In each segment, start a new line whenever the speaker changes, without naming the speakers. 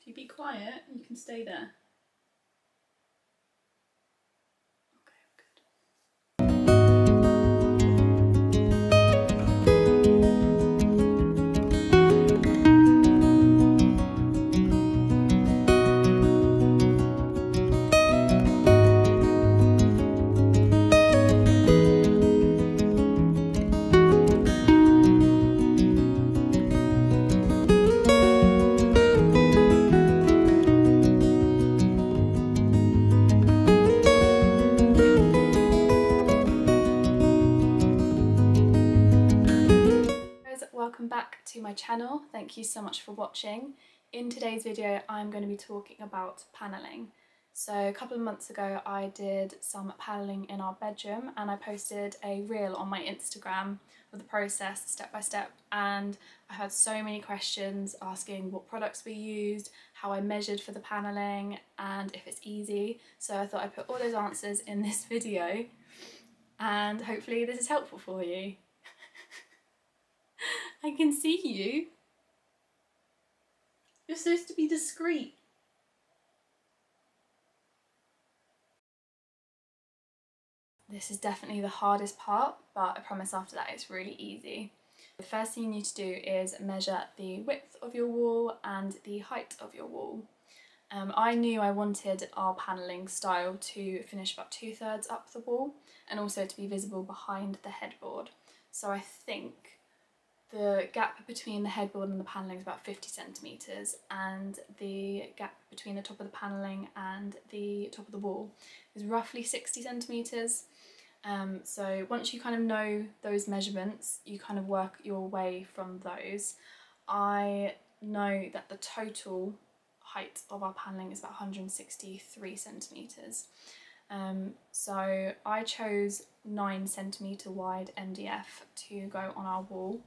If you be quiet, you can stay there. Welcome back to my channel. Thank you so much for watching. In today's video I'm going to be talking about panelling. So a couple of months ago I did some panelling in our bedroom and I posted a reel on my Instagram with the process step by step, and I had so many questions asking what products we used, how I measured for the panelling and if it's easy. So I thought I'd put all those answers in this video and hopefully this is helpful for you. I can see you. You're supposed to be discreet. This is definitely the hardest part, but I promise after that it's really easy. The first thing you need to do is measure the width of your wall and the height of your wall. I knew I wanted our panelling style to finish about 2/3 up the wall and also to be visible behind the headboard. So I think the gap between the headboard and the panelling is about 50 centimetres, and the gap between the top of the panelling and the top of the wall is roughly 60 centimetres. So once you kind of know those measurements, you kind of work your way from those. I know that the total height of our panelling is about 163 centimetres. So I chose 9 centimetre wide MDF to go on our wall.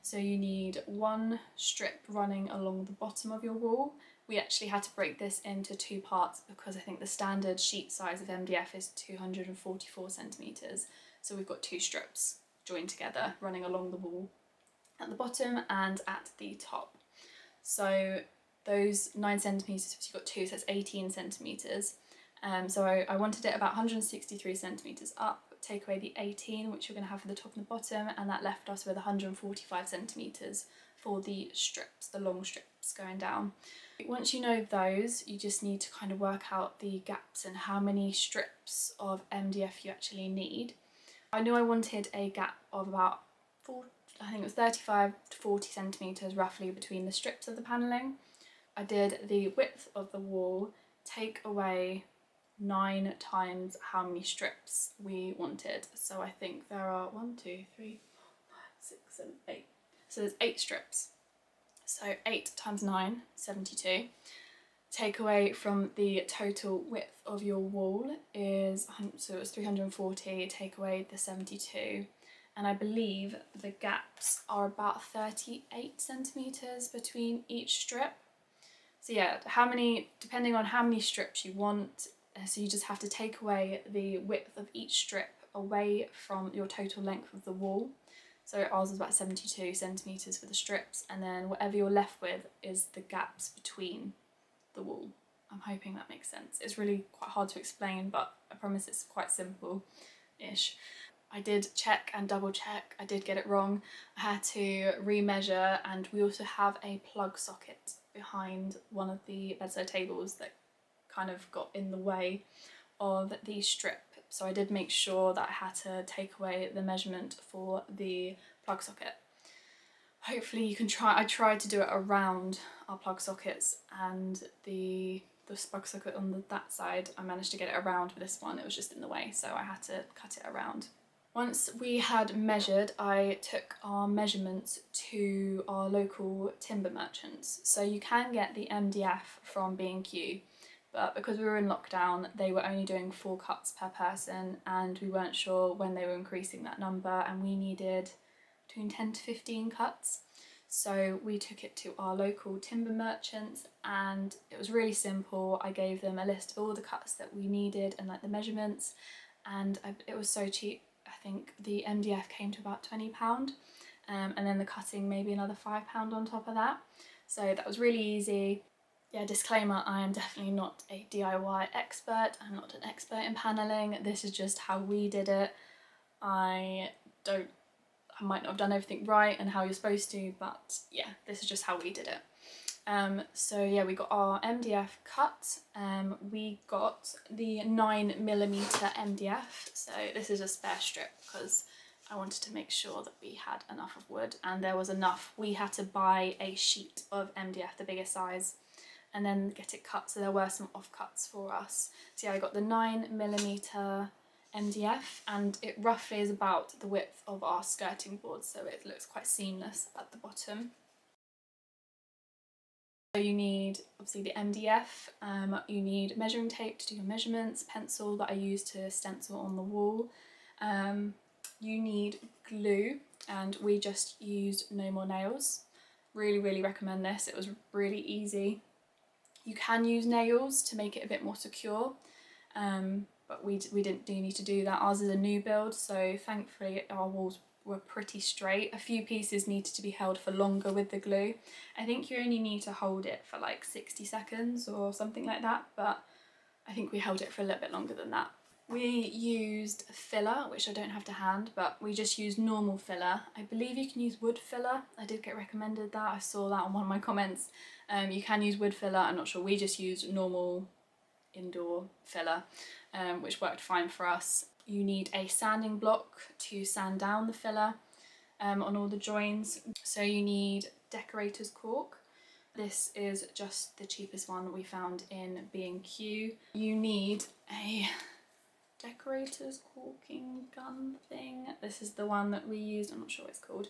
So you need one strip running along the bottom of your wall. We actually had to break this into 2 parts because I think the standard sheet size of MDF is 244 centimetres. So we've got 2 strips joined together running along the wall at the bottom and at the top. So those 9 centimetres, you've got 2, so it's 18 centimetres. So I wanted it about 163 centimetres up, take away the 18 which you're going to have for the top and the bottom, and that left us with 145 centimetres for the strips, the long strips going down. Once you know those, you just need to kind of work out the gaps and how many strips of MDF you actually need. I knew I wanted a gap of about 35 to 40 centimetres roughly between the strips of the panelling. I did the width of the wall, take away 9 times how many strips we wanted. So I think there are 1, 2, 3, 4, 5, 6, 7, 8. So there's 8 strips. So 8 times 9, 72. Take away from the total width of your wall is, so it was 340, take away the 72. And I believe the gaps are about 38 centimetres between each strip. So yeah, depending on how many strips you want, so you just have to take away the width of each strip away from your total length of the wall. So ours was about 72 centimetres for the strips, and then whatever you're left with is the gaps between the wall. I'm hoping that makes sense. It's really quite hard to explain, but I promise it's quite simple-ish. I did check and double check, I did get it wrong. I had to remeasure, and we also have a plug socket behind one of the bedside tables that kind of got in the way of the strip. So I did make sure that I had to take away the measurement for the plug socket. Hopefully you can try. I tried to do it around our plug sockets, and the plug socket on that side, I managed to get it around. For this one, it was just in the way, so I had to cut it around. Once we had measured, I took our measurements to our local timber merchants. So you can get the MDF from B&Q, but because we were in lockdown, they were only doing 4 cuts per person, and we weren't sure when they were increasing that number, and we needed between 10 to 15 cuts. So we took it to our local timber merchants, and it was really simple. I gave them a list of all the cuts that we needed and like the measurements, and it was so cheap. I think the MDF came to about £20, and then the cutting maybe another £5 on top of that. So that was really easy. Yeah, disclaimer, I am definitely not a DIY expert. I'm not an expert in paneling. This is just how we did it. I might not have done everything right and how you're supposed to, but yeah, this is just how we did it. So yeah, we got our MDF cut. We got the 9mm MDF. So this is a spare strip because I wanted to make sure that we had enough of wood, and there was enough. We had to buy a sheet of MDF, the bigger size, and then get it cut, so there were some offcuts for us. So yeah, I got the 9mm MDF, and it roughly is about the width of our skirting board, so it looks quite seamless at the bottom. So you need obviously the MDF, you need measuring tape to do your measurements, pencil that I use to stencil on the wall. You need glue, and we just used No More Nails. Really recommend this, it was really easy. You can use nails to make it a bit more secure, but we do need to do that. Ours is a new build, so thankfully our walls were pretty straight. A few pieces needed to be held for longer with the glue. I think you only need to hold it for like 60 seconds or something like that, but I think we held it for a little bit longer than that. We used filler, which I don't have to hand, but we just used normal filler. I believe you can use wood filler. I did get recommended that. I saw that on one of my comments. You can use wood filler, I'm not sure. We just used normal indoor filler, which worked fine for us. You need a sanding block to sand down the filler on all the joins. So you need decorator's cork. This is just the cheapest one we found in B&Q. You need a decorator's caulking gun thing. This is the one that we used, I'm not sure what it's called.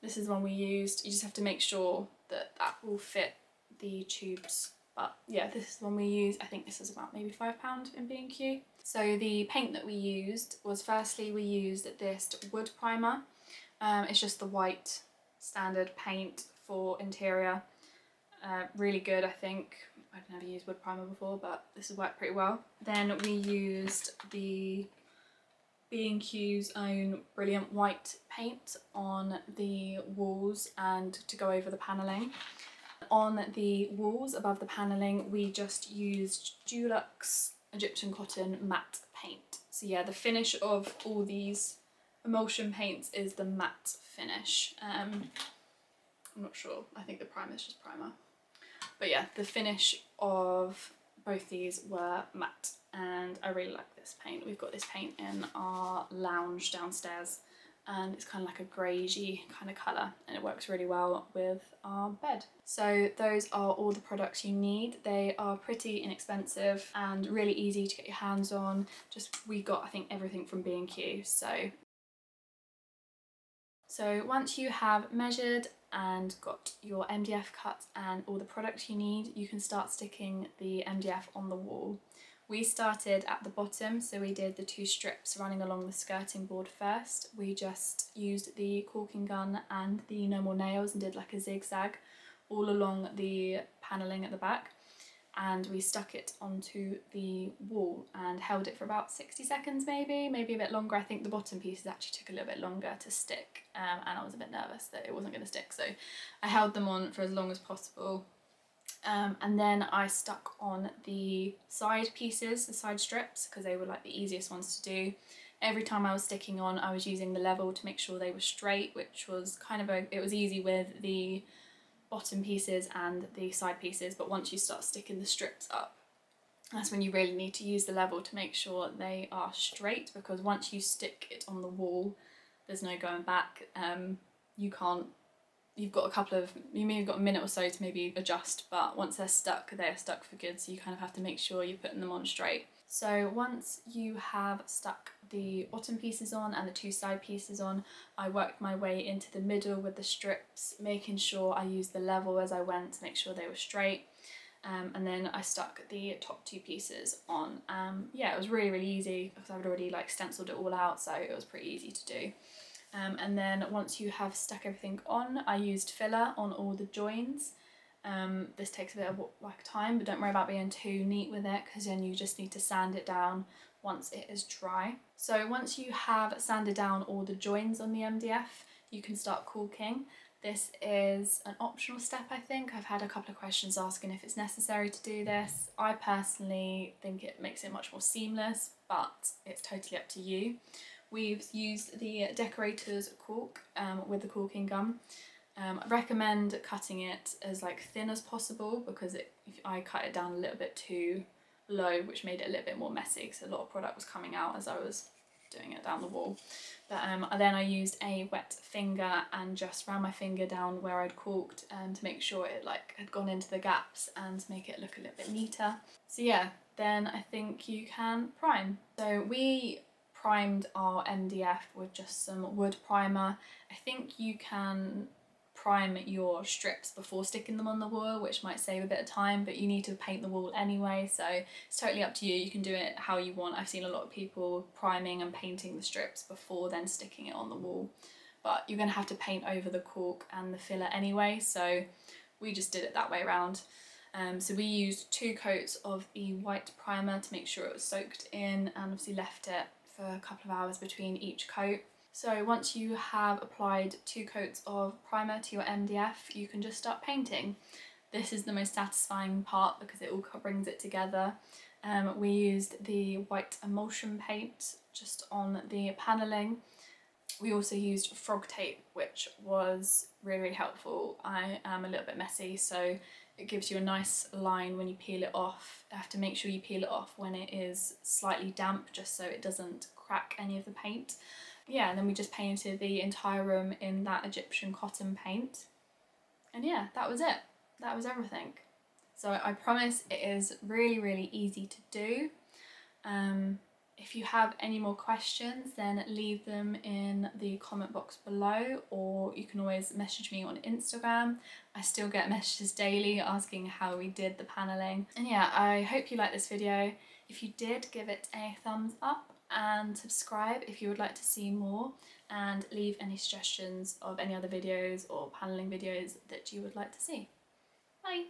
This is the one we used. You just have to make sure that that will fit the tubes. But yeah, this is the one we used. I think this is about maybe £5 in B&Q. So the paint that we used was, firstly we used this wood primer. It's just the white standard paint for interior. Really good, I think. I've never used wood primer before, but this has worked pretty well. Then we used the B&Q's own brilliant white paint on the walls and to go over the panelling. On the walls above the panelling, we just used Dulux Egyptian cotton matte paint. So yeah, the finish of all these emulsion paints is the matte finish. I'm not sure, I think the primer is just primer. But yeah, the finish of both these were matte, and I really like this paint. We've got this paint in our lounge downstairs, and it's kind of like a greigey kind of colour, and it works really well with our bed. So those are all the products you need. They are pretty inexpensive and really easy to get your hands on. We got, I think, everything from B&Q. So once you have measured and got your MDF cut and all the products you need, you can start sticking the MDF on the wall. We started at the bottom, so we did the 2 strips running along the skirting board first. We just used the caulking gun and the No More Nails and did like a zigzag all along the panelling at the back, and we stuck it onto the wall and held it for about 60 seconds maybe a bit longer. I think the bottom pieces actually took a little bit longer to stick, and I was a bit nervous that it wasn't going to stick, so I held them on for as long as possible. And then I stuck on the side pieces, the side strips, because they were like the easiest ones to do. Every time I was sticking on, I was using the level to make sure they were straight, which was it was easy with the bottom pieces and the side pieces, but once you start sticking the strips up, that's when you really need to use the level to make sure they are straight, because once you stick it on the wall, there's no going back. You've got you may have got a minute or so to maybe adjust, but once they're stuck for good, so you kind of have to make sure you're putting them on straight. So once you have stuck the bottom pieces on and the 2 side pieces on, I worked my way into the middle with the strips, making sure I used the level as I went to make sure they were straight. And then I stuck the top 2 pieces on. Yeah, it was really easy because I'd already like stenciled it all out, so it was pretty easy to do. And then once you have stuck everything on, I used filler on all the joins. This takes a bit of like time, but don't worry about being too neat with it, because then you just need to sand it down once it is dry. So once you have sanded down all the joins on the MDF, you can start caulking. This is an optional step, I think. I've had a couple of questions asking if it's necessary to do this. I personally think it makes it much more seamless, but it's totally up to you. We've used the decorator's cork with the corking gun. I recommend cutting it as thin as possible, because if I cut it down a little bit too low, which made it a little bit more messy because a lot of product was coming out as I was doing it down the wall. But then I used a wet finger and just ran my finger down where I'd corked to make sure it had gone into the gaps and to make it look a little bit neater. So yeah, then I think you can prime. So we primed our MDF with just some wood primer. I think you can prime your strips before sticking them on the wall, which might save a bit of time, but you need to paint the wall anyway, so it's totally up to you. You can do it how you want. I've seen a lot of people priming and painting the strips before then sticking it on the wall, but you're going to have to paint over the cork and the filler anyway, so we just did it that way around. So we used 2 coats of the white primer to make sure it was soaked in, and obviously left it for a couple of hours between each coat. So once you have applied 2 coats of primer to your MDF, you can just start painting. This is the most satisfying part because it all brings it together. We used the white emulsion paint just on the panelling. We also used frog tape, which was really, really helpful. I am a little bit messy, so it gives you a nice line when you peel it off. You have to make sure you peel it off when it is slightly damp, just so it doesn't crack any of the paint. Yeah, and then we just painted the entire room in that Egyptian cotton paint. And yeah, that was it. That was everything. So I promise it is really, really easy to do. If you have any more questions, then leave them in the comment box below, or you can always message me on Instagram. I still get messages daily asking how we did the panelling. And yeah, I hope you liked this video. If you did, give it a thumbs up and subscribe if you would like to see more, and leave any suggestions of any other videos or panelling videos that you would like to see. Bye!